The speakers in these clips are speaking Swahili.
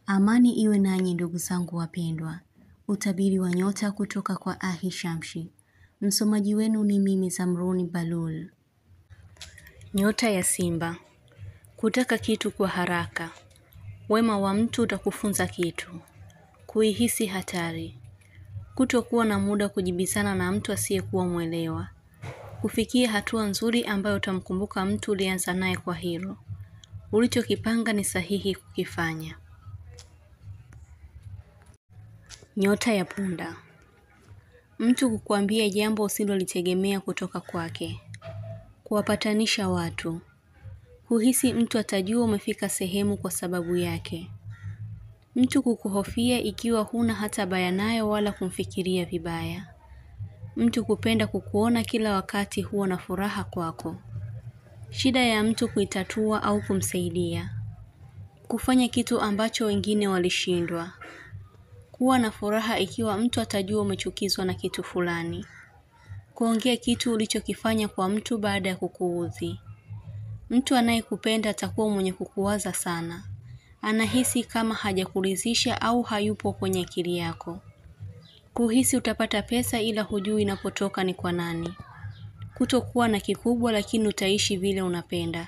Amani iwe nanyi ndugu zangu wapendwa. Utabiri wa nyota kutoka kwa Ahishamshi. Msomaji wenu ni mimi Zamruni Balul. Nyota ya Simba. Kutaka kitu kwa haraka. Wema wa mtu utakufunza kitu. Kuihisi hatari. Kutokuwa na muda kujibizana na mtu asiyekuwa mwelewa. Kufikia hatua nzuri ambayo utamkumbuka mtu ulianza naye kwa hilo. Ulichokipanga ni sahihi kukifanya. Nyota ya Punda. Mtu kukuambia jambo usilolitegemea kutoka kwake. Kuwapatanisha watu. Kuhisi mtu atajua umefika sehemu kwa sababu yake. Mtu kukuhofia ikiwa huna hata baya nayo wala kumfikiria vibaya. Mtu kupenda kukuona kila wakati huwa na furaha kwako. Shida ya mtu kuitatua au kumsaidia. Kufanya kitu ambacho wengine walishindwa. Kuwa na furaha ikiwa mtu atajua umechukizwa na kitu fulani. Kuongea kitu ulichokifanya kwa mtu baada ya kukuudhi. Mtu anayekupenda atakuwa mwenye kukuwaza sana. Anahisi kama hajakuridhisha au hayupo kwenye akili yako. Kuhisi utapata pesa ila hujui inapotoka ni kwa nani. Kutokuwa na kikubwa lakini utaishi vile unapenda.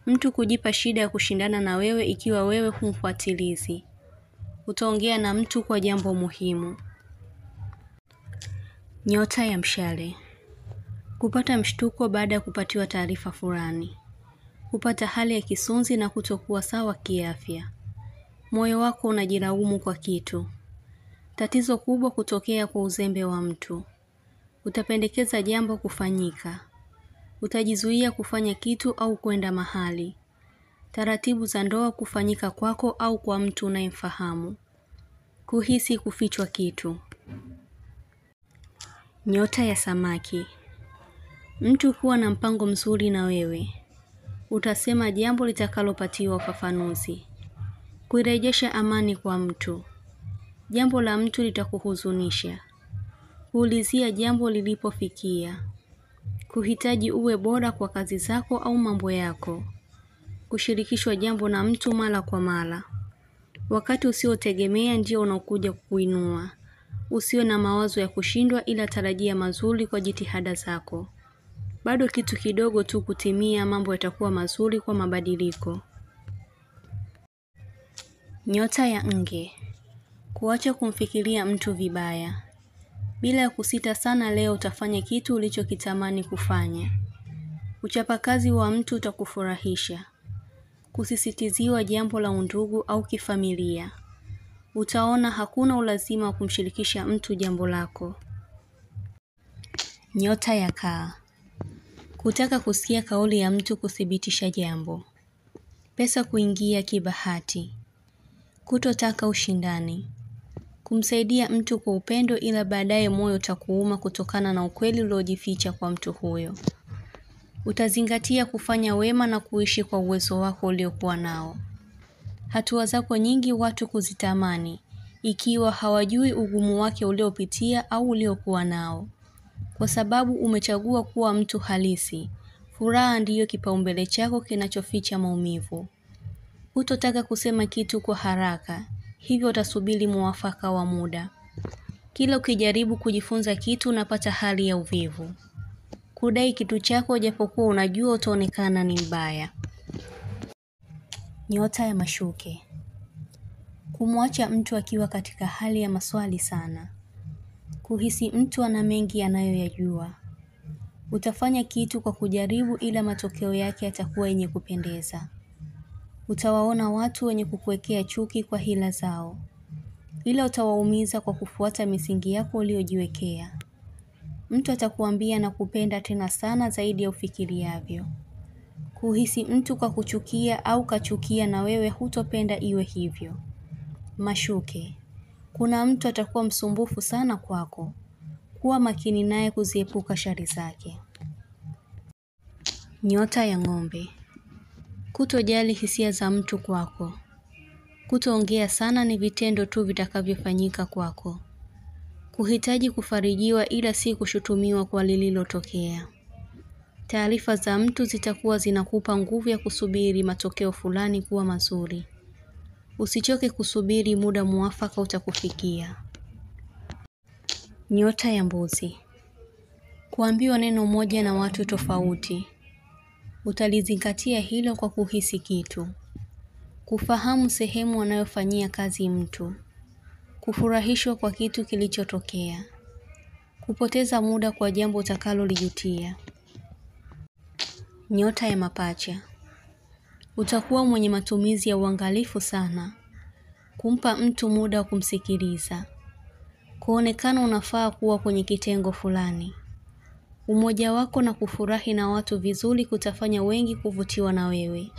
Mtu kujipa shida ya kushindana na wewe ikiwa wewe humfuatilizi. Utaongea na mtu kwa jambo muhimu. Nyota ya Mshale. Kupata mshtuko baada ya kupatiwa taarifa fulani. Kupata hali ya kisunzi na kutokuwa sawa kiafya. Moyo wako unajilaumu kwa kitu. Tatizo kubwa kutokea kwa uzembe wa mtu. Utapendekeza jambo kufanyika. Utajizuia kufanya kitu au kwenda mahali. Taratibu za ndoa kufanyika kwako au kwa mtu unayemfahamu. Kuhisi kufichwa kitu. Nyota ya Samaki. Mtu kuwa na mpango mzuri na wewe. Utasema jambo litakalopatiwa ufafanuzi. Kuirejesha amani kwa mtu. Jambo la mtu litakuhuzunisha. Kuulizia jambo lilipofikia. Kuhitaji uwe bora kwa kazi zako au mambo yako. Kushirikishwa jambo na mtu mara kwa mara. Wakati usiotegemea ndio unakuja kukuinua. Usiwe na mawazo ya kushindwa ila tarajia mazuri kwa jitihada zako. Bado kitu kidogo tu kutimia, mambo yatakuwa mazuri kwa mabadiliko. Nyota ya Nge. Kuacha kumfikiria mtu vibaya. Bila ya kusita sana leo utafanya kitu ulichokitamani kufanya. Uchapakazi wa mtu utakufurahisha. Kusisitiziwa jambo la undugu au kifamilia. Utaona hakuna ulazima wa kumshirikisha mtu jambo lako. Nyota ya Kaa. Kutaka kusikia kauli ya mtu kuthibitisha jambo. Pesa kuingia kibahati. Kutotaka ushindani. Kumsaidia mtu kwa upendo ila baadaye moyo utakuuma kutokana na ukweli uliojificha kwa mtu huyo. Utazingatia kufanya wema na kuishi kwa uwezo wako uliokuwa nao. Hatua zako nyingi watu kuzitamani, ikiwa hawajui ugumu wake uliopitia au uliokuwa nao. Kwa sababu umechagua kuwa mtu halisi, furaha ndiyo kipaumbele chako kinachoficha maumivu. Hutotaka kusema kitu kwa haraka, hivyo utasubiri muafaka wa muda. Kila ukijaribu kujifunza kitu unapata hali ya uvivu. Kudai kitu chako japokuwa unajua utaonekana ni mbaya. Nyota ya Mashuke. Kumwacha mtu akiwa katika hali ya maswali sana. Kuhisi mtu ana mengi anayoyajua. Utafanya kitu kwa kujaribu ila matokeo yake yatakuwa yenye kupendeza. Utawaona watu wenye kukuwekea chuki kwa hila zao. Ila utawaumiza kwa kufuata misingi yako uliyojiwekea. Mtu atakuambia nakupenda tena sana zaidi ya ufikiriavyo. Kuhisi mtu kwa kuchukia au kachukia na wewe hutopenda iwe hivyo. Mashuke. Kuna mtu atakuwa msumbufu sana kwako. Kuwa makini naye kuziepuka shari zake. Nyota ya Ng'ombe. Kutojali hisia za mtu kwako. Kutoongea sana ni vitendo tu vitakavyofanyika kwako. Kuhitaji kufarijiwa ila si kushutumiwa kwa lililotokea. Taarifa za mtu zitakuwa zinakupa nguvu ya kusubiri matokeo fulani kuwa mazuri. Usichoke kusubiri, muda muafaka utakufikia. Nyota ya Mbuzi. Kuambiwa neno moja na watu tofauti. Utalizingatia hilo kwa kuhisi kitu. Kufahamu sehemu anayofanyia kazi mtu. Kufurahishwa kwa kitu kilichotokea. Kupoteza muda kwa jambo utakalolijutia. Nyota ya Mapacha. Utakuwa mwenye matumizi ya uangalifu sana. Kumpa mtu muda wa kumsikiliza. Kuonekana unafaa kuwa kwenye kitengo fulani. Umoja wako na kufurahi na watu vizuri kutafanya wengi kuvutiwa na wewe.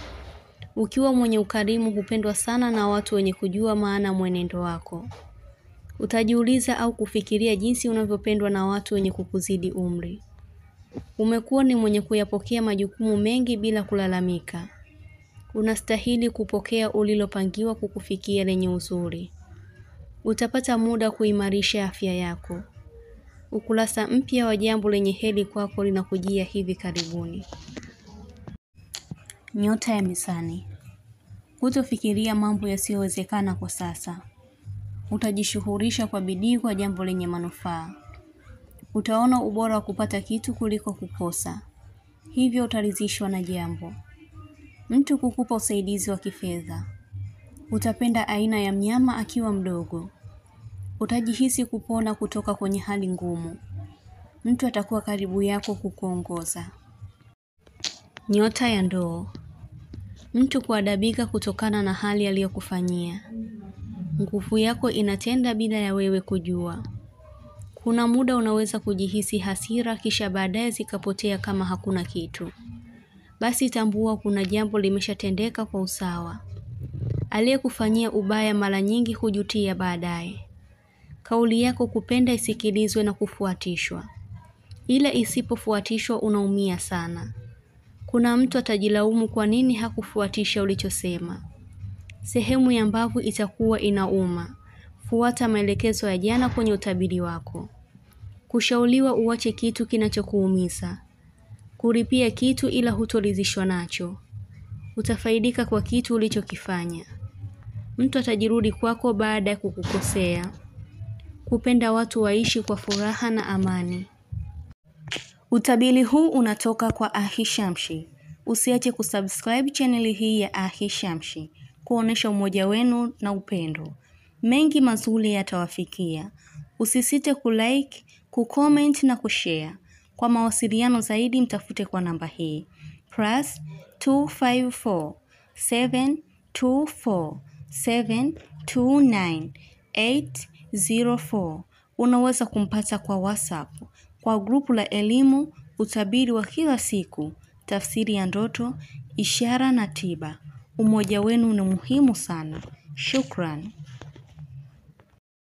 Ukiwa mwenye ukarimu hupendwa sana na watu wenye kujua maana mwenendo wako. Utajiuliza au kufikiria jinsi unavyopendwa na watu wenye kukuzidi umri. Umekuwa ni mwenye kuyapokea majukumu mengi bila kulalamika. Unastahili kupokea ulilopangiwa kukufikia lenye uzuri. Utapata muda kuimarisha afya yako. Ukurasa mpya wa jambo lenye heri kwako linakujia hivi karibuni. Nyota ya Mizani. Hutofikiria mambo yasiyowezekana kwa sasa. Utajishughulisha kwa bidii kwa jambo lenye manufaa. Utaona ubora wa kupata kitu kuliko kukosa. Hivyo utaridhishwa na jambo. Mtu kukupa usaidizi wa kifedha. Utapenda aina ya mnyama akiwa mdogo. Utajihisi kupona kutoka kwenye hali ngumu. Mtu atakuwa karibu yako kukuongoza. Nyota ya Ndoo. Mtu kuadabika kutokana na hali aliyokufanyia. Nguvu yako inatenda bila ya wewe kujua. Kuna muda unaweza kujihisi hasira kisha baadaye zikapotea kama hakuna kitu. Basi tambua kuna jambo limeshatendeka kwa usawa. Aliyekufanyia ubaya mara nyingi hujutia baadaye. Kauli yako kupenda isikilizwe na kufuatishwa. Ila isipofuatishwa unaumia sana. Kuna mtu atajilaumu kwa nini hakufuatisha ulichosema. Sehemu ya mbavu itakuwa inauma. Fuata maelekezo ya jana kwenye utabiri wako. Kushauriwa uache kitu kinachokuumiza. Kulipia kitu ila hutoridhishwa nacho. Utafaidika kwa kitu ulichokifanya. Mtu atajirudi kwako baada ya kukukosea. Kupenda watu waishi kwa furaha na amani. Utabiri huu unatoka kwa Ahishamshi. Usiache kusubscribe channel hii ya Ahishamshi kuonesha umoja wenu na upendo. Mengi mazuri yatawafikia. Usisite kulike, kucomment na kushare. Kwa mawasiliano zaidi mtafute kwa namba hii +254 724 729 804. Unaweza kumpata kwa WhatsApp, kwa grupu la elimu, utabiri wa kila siku, tafsiri ya ndoto, ishara na tiba. Umoja wenu ni muhimu sana. Shukran.